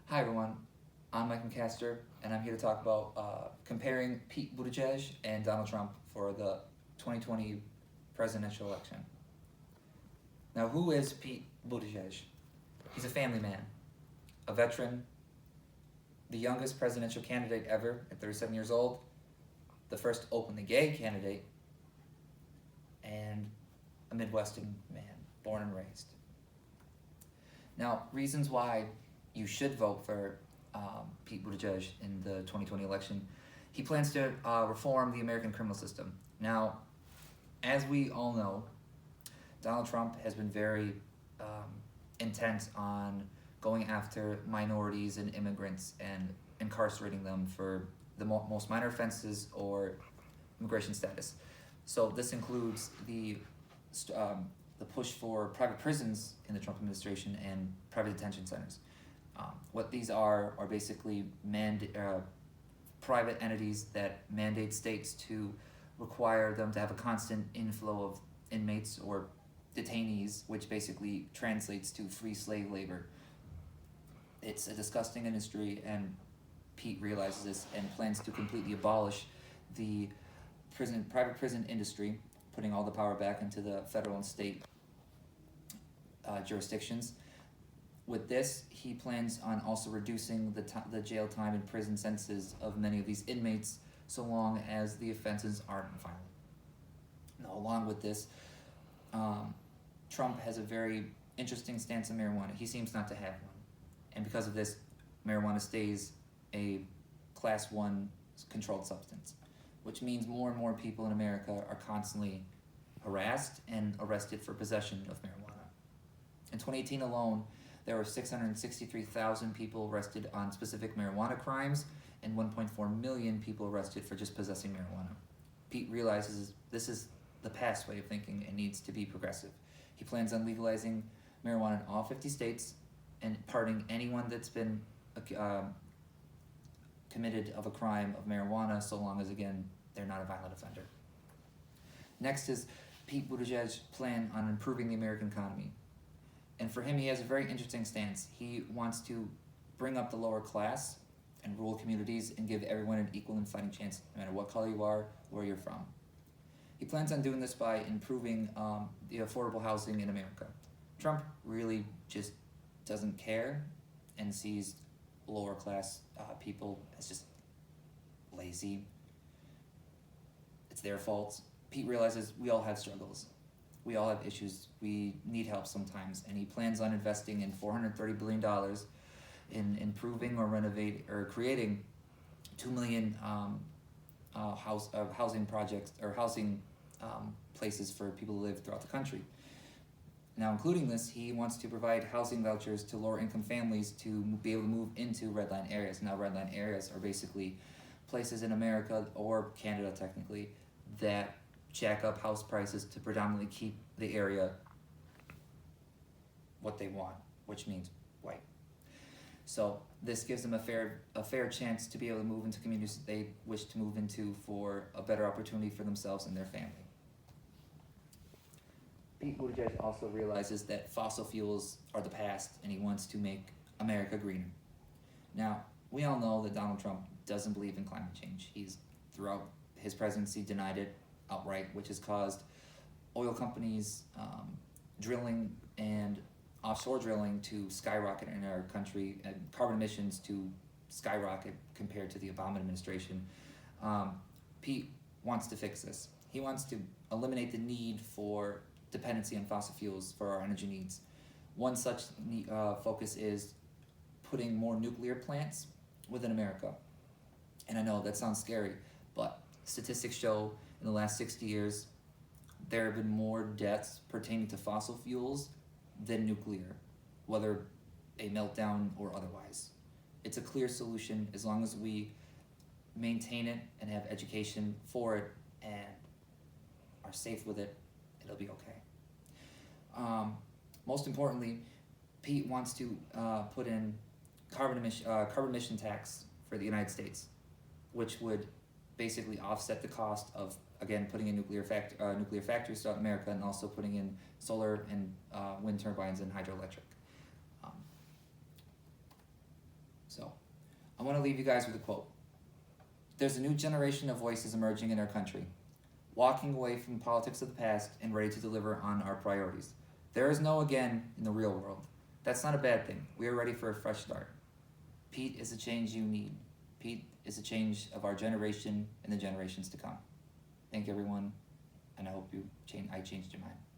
Hi everyone, I'm Mike McCaster, and I'm here to talk about comparing Pete Buttigieg and Donald Trump for the 2020 presidential election. Now, who is Pete Buttigieg? He's a family man, a veteran, the youngest presidential candidate ever at 37 years old, the first openly gay candidate, and a Midwestern man, born and raised. Now, reasons why you should vote for Pete Buttigieg in the 2020 election. He plans to reform the American criminal system. Now, as we all know, Donald Trump has been very intent on going after minorities and immigrants and incarcerating them for the most minor offenses or immigration status. So this includes the push for private prisons in the Trump administration and private detention centers. What these are basically private entities that mandate states to require them to have a constant inflow of inmates or detainees, which basically translates to free slave labor. It's a disgusting industry, and Pete realizes this and plans to completely abolish the private prison industry, putting all the power back into the federal and state jurisdictions. With this, he plans on also reducing the jail time and prison sentences of many of these inmates, so long as the offenses aren't violent. Now, along with this, Trump has a very interesting stance on marijuana. He seems not to have one. And because of this, marijuana stays a Class 1 controlled substance, which means more and more people in America are constantly harassed and arrested for possession of marijuana. In 2018 alone, there were 663,000 people arrested on specific marijuana crimes and 1.4 million people arrested for just possessing marijuana. Pete realizes this is the past way of thinking and needs to be progressive. He plans on legalizing marijuana in all 50 states and pardoning anyone that's been committed of a crime of marijuana, so long as, again, they're not a violent offender. Next is Pete Buttigieg's plan on improving the American economy. And for him, he has a very interesting stance. He wants to bring up the lower class and rural communities and give everyone an equal and fighting chance, no matter what color you are, where you're from. He plans on doing this by improving the affordable housing in America. Trump really just doesn't care and sees lower class people as just lazy. It's their fault. Pete realizes we all have struggles. We all have issues. We need help sometimes, and he plans on investing in $430 billion in improving or renovating or creating 2 million housing projects or housing places for people to live throughout the country. Now, including this, he wants to provide housing vouchers to lower-income families to be able to move into red line areas. Now, red line areas are basically places in America or Canada, technically, that jack up house prices to predominantly keep the area what they want, which means white. So this gives them a fair chance to be able to move into communities that they wish to move into for a better opportunity for themselves and their family. Pete Buttigieg also realizes that fossil fuels are the past, and he wants to make America greener. Now, we all know that Donald Trump doesn't believe in climate change. He's, throughout his presidency, denied it outright, which has caused oil companies drilling and offshore drilling to skyrocket in our country, and carbon emissions to skyrocket compared to the Obama administration. Pete wants to fix this. He wants to eliminate the need for dependency on fossil fuels for our energy needs. One such focus is putting more nuclear plants within America. And I know that sounds scary, but statistics show in the last 60 years, there have been more deaths pertaining to fossil fuels than nuclear, whether a meltdown or otherwise. It's a clear solution as long as we maintain it and have education for it and are safe with it, it'll be okay. Most importantly, Pete wants to put in carbon emission tax for the United States, which would basically offset the cost of, again, putting in nuclear factories throughout America, and also putting in solar and wind turbines and hydroelectric. So, I want to leave you guys with a quote. There's a new generation of voices emerging in our country, walking away from the politics of the past and ready to deliver on our priorities. There is no again in the real world. That's not a bad thing. We are ready for a fresh start. Pete is the change you need. Pete is the change of our generation and the generations to come. Thank you, everyone, and I hope I changed your mind.